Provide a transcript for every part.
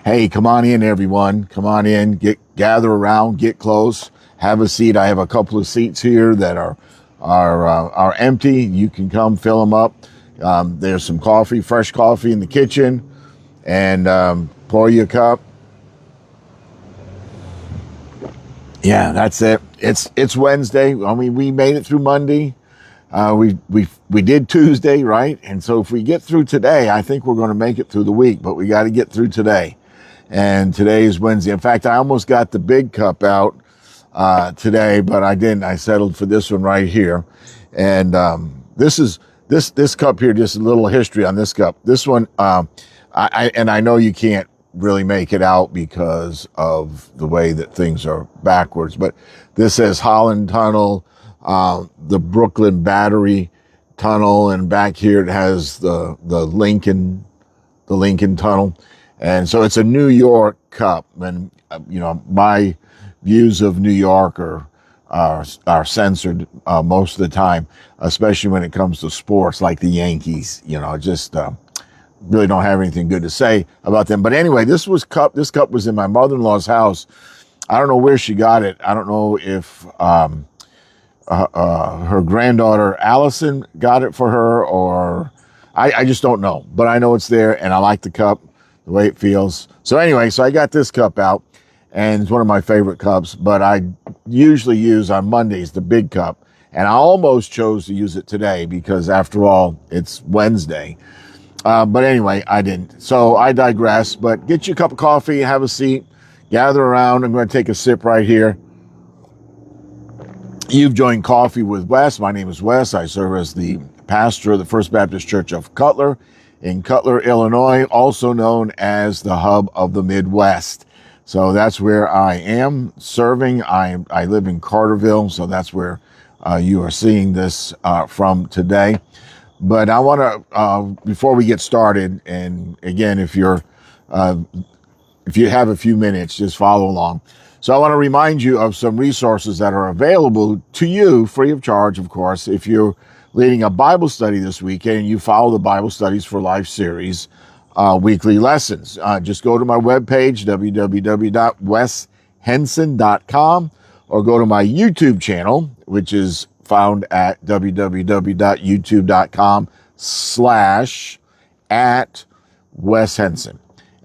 Hey, come on in, everyone. Come on in, gather around, get close, have a seat. I have a couple of seats here that are empty. You can come fill them up. There's some coffee, fresh coffee in the kitchen, and pour you a cup. Yeah, that's it. It's Wednesday. I mean, we made it through Monday. We did Tuesday, right? And so if we get through today, I think we're going to make it through the week. But we got to get through today. And today is Wednesday. In fact, I almost got the big cup out today, but I didn't. I settled for this one right here. And this cup here. Just a little history on this cup. This one, I know you can't really make it out because of the way that things are backwards, but this says Holland Tunnel, the Brooklyn Battery Tunnel, and back here it has the Lincoln Tunnel. And so it's a New York cup. And, my views of New York are censored most of the time, especially when it comes to sports like the Yankees. Just really don't have anything good to say about them. But anyway, this cup was in my mother-in-law's house. I don't know where she got it. I don't know if her granddaughter Allison got it for her, or I just don't know. But I know it's there, and I like the cup, the way it feels. So anyway, I got this cup out, and it's one of my favorite cups, but I usually use on Mondays the big cup. And I almost chose to use it today because, after all, it's Wednesday. But anyway, I didn't. So I digress. But get you a cup of coffee, have a seat, gather around. I'm going to take a sip right here. You've joined Coffee with Wes. My name is Wes. I serve as the pastor of the First Baptist Church of Cutler in Cutler, Illinois, also known as the hub of the Midwest. So that's where I am serving. I live in Carterville, so that's where you are seeing this from today. But I want to, before we get started, and again, if you have a few minutes, just follow along. So I want to remind you of some resources that are available to you free of charge, of course, if you're leading a Bible study this weekend and you follow the Bible Studies for Life series weekly lessons. Just go to my webpage, www.weshenson.com, or go to my YouTube channel, which is found at www.youtube.com/@weshenson.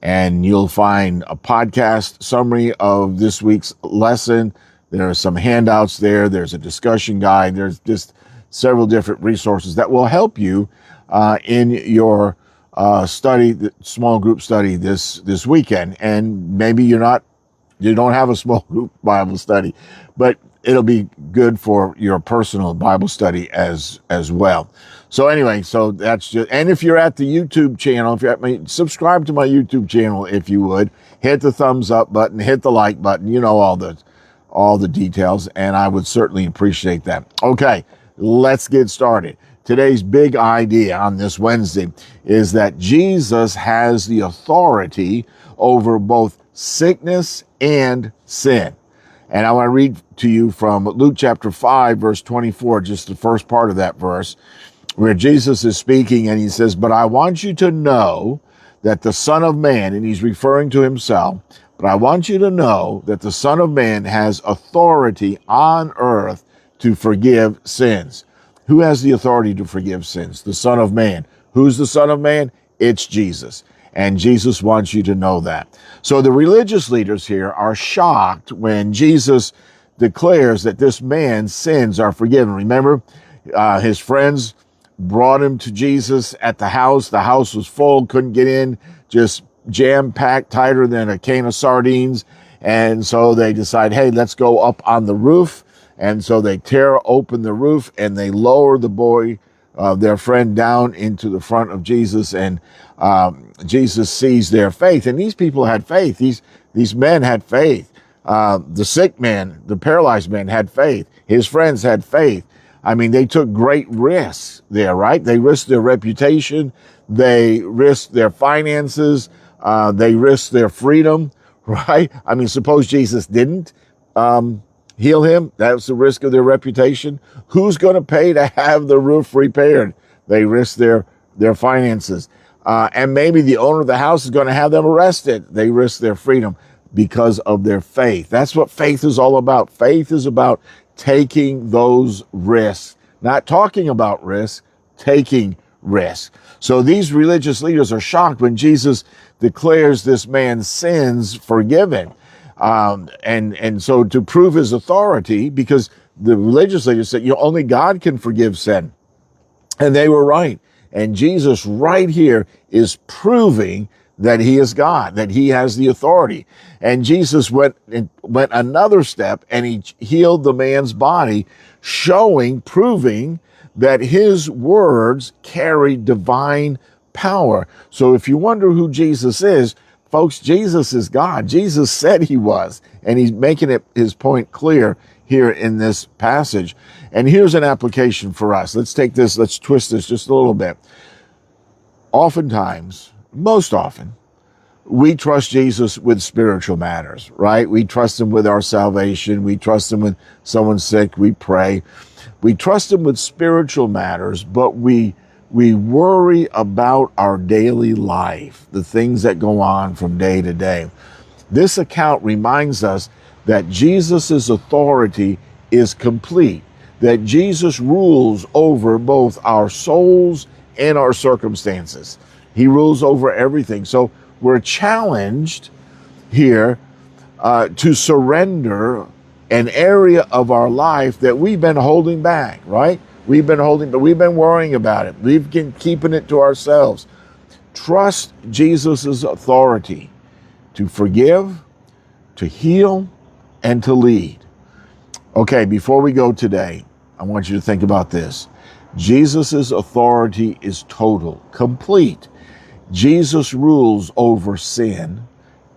And you'll find a podcast summary of this week's lesson. There are some handouts there. There's a discussion guide. There's just several different resources that will help you in your study, the small group study this weekend. And maybe you don't have a small group Bible study, but it'll be good for your personal Bible study as well. So anyway, so that's just, and if you're at the YouTube channel, subscribe to my YouTube channel, if you would, hit the thumbs up button, hit the like button, all the details, and I would certainly appreciate that. Okay, let's get started. Today's big idea on this Wednesday is that Jesus has the authority over both sickness and sin. And I want to read to you from Luke chapter 5, verse 24, just the first part of that verse, where Jesus is speaking and he says, "But I want you to know that the Son of Man," and he's referring to himself, "but I want you to know that the Son of Man has authority on earth to forgive sins." Who has the authority to forgive sins? The Son of Man. Who's the Son of Man? It's Jesus. And Jesus wants you to know that. So the religious leaders here are shocked when Jesus declares that this man's sins are forgiven. Remember, his friends brought him to Jesus at the house. The house was full, couldn't get in, just jam-packed, tighter than a can of sardines. And so they decide, hey, let's go up on the roof. And so they tear open the roof and they lower the boy, their friend, down into the front of Jesus. And Jesus sees their faith. And these people had faith. These men had faith. The sick man, the paralyzed man had faith. His friends had faith. I mean, they took great risks there, right? They risked their reputation. They risked their finances. They risked their freedom, right? I mean, suppose Jesus didn't heal him. That's the risk of their reputation. Who's going to pay to have the roof repaired? They risked their finances. And maybe the owner of the house is going to have them arrested. They risk their freedom because of their faith. That's what faith is all about. Faith is about taking those risks, not talking about risks, taking risks. So these religious leaders are shocked when Jesus declares this man's sins forgiven. And so to prove his authority, because the religious leaders said, only God can forgive sin. And they were right. And Jesus right here is proving that he is God, that he has the authority. And Jesus went another step and he healed the man's body, proving that his words carry divine power. So if you wonder who Jesus is, folks, Jesus is God. Jesus said he was, and he's making his point clear here in this passage. And here's an application for us. Let's twist this just a little bit. Oftentimes, most often, we trust Jesus with spiritual matters, right? We trust him with our salvation. We trust him when someone's sick. We pray. We trust him with spiritual matters, but we worry about our daily life, the things that go on from day to day. This account reminds us that Jesus' authority is complete, that Jesus rules over both our souls and our circumstances. He rules over everything. So we're challenged here to surrender an area of our life that we've been holding back, right? We've been worrying about it. We've been keeping it to ourselves. Trust Jesus' authority to forgive, to heal, and to lead. Okay, before we go today, I want you to think about this. Jesus' authority is total, complete. Jesus rules over sin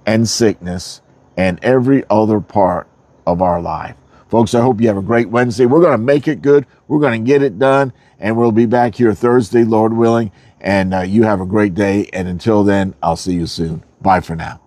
and sickness and every other part of our life. Folks, I hope you have a great Wednesday. We're going to make it good. We're going to get it done. And we'll be back here Thursday, Lord willing. And you have a great day. And until then, I'll see you soon. Bye for now.